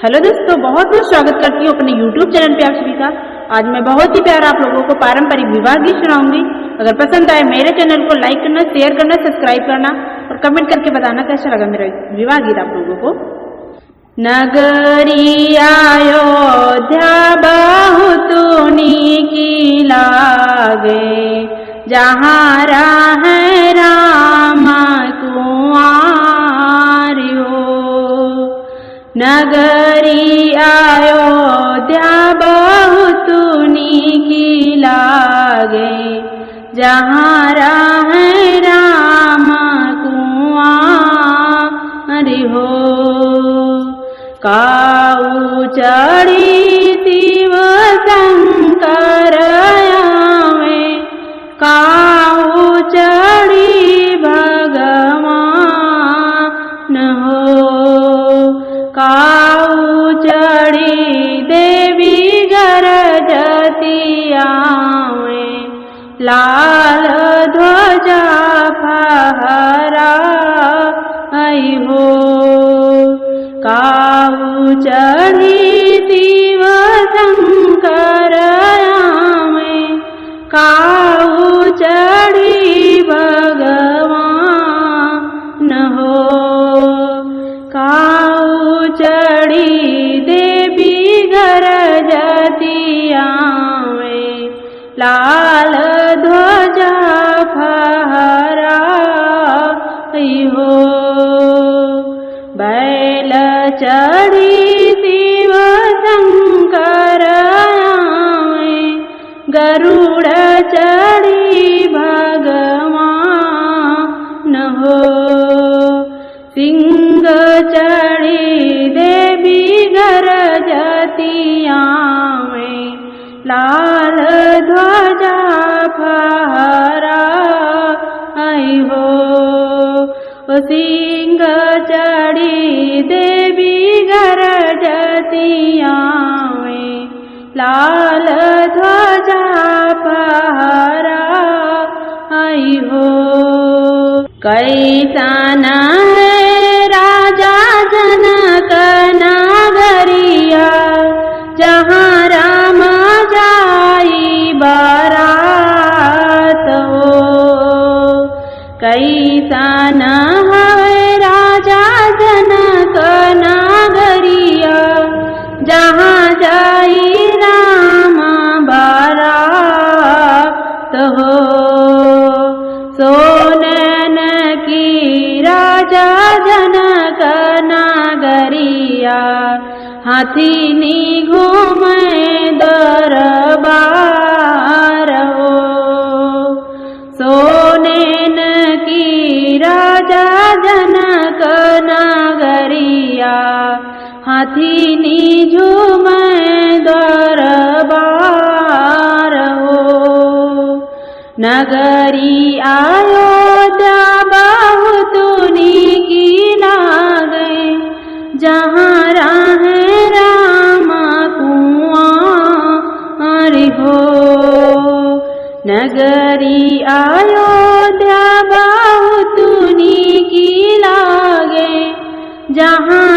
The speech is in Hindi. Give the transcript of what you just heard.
हेलो दोस्तों, बहुत बहुत स्वागत करती हूँ अपने YouTube चैनल पे आप सभी का। आज मैं बहुत ही प्यारा आप लोगों को पारंपरिक विवाह गीत सुनाऊंगी। अगर पसंद आए मेरे चैनल को लाइक करना, शेयर करना, सब्सक्राइब करना और कमेंट करके बताना कैसा लगा मेरा विवाह गीत आप लोगों को। नगरी अयोध्या बहुत की लागे, जहाँ रहे राम कुंवारी हो। नगरी अयोध्या बहुत की लागे, जहाँ रहे राम कुंवारी हो। काऊ चढ़ी शिव शंकर में, काऊ चढ़ी भगवान हो। काऊ चढ़ी देवी गरजतिया में, लाल ध्वजा फहराई हो। काऊ चढ़ी शिव शंकर में, काऊ चढ़ी भगवान हो। काऊ चढ़ी देवी गरजतिया में, लाल ध्वजा फहराई हो। बैल चढ़ी शिव शंकर में, गरुड़ चढ़ी भगवान हो। सिंह चढ़ी देवी गरजतिया में, लाल ध्वजा फहराई हो। सिंह चढ़ी देवी गरजतिया में, लाल ध्वजा फहराई हो। कैसन है राजा जनक नगरिया, जहाँ राम जाई बारात हो। कैसन है राजा जनक नगरिया, जहाँ जाई राम बारात हो। सोनन की राजा जनक नगरिया, हाथी घूमे दरबार हो। सोनेन की राजा जनक नगरिया, हाथी झूमे दरबार हो। नगरी अयोध्या बहुत की लागे, जहाँ रहे राम कुंवारी हो। नगरी अयोध्या बहुत की लागे, जहाँ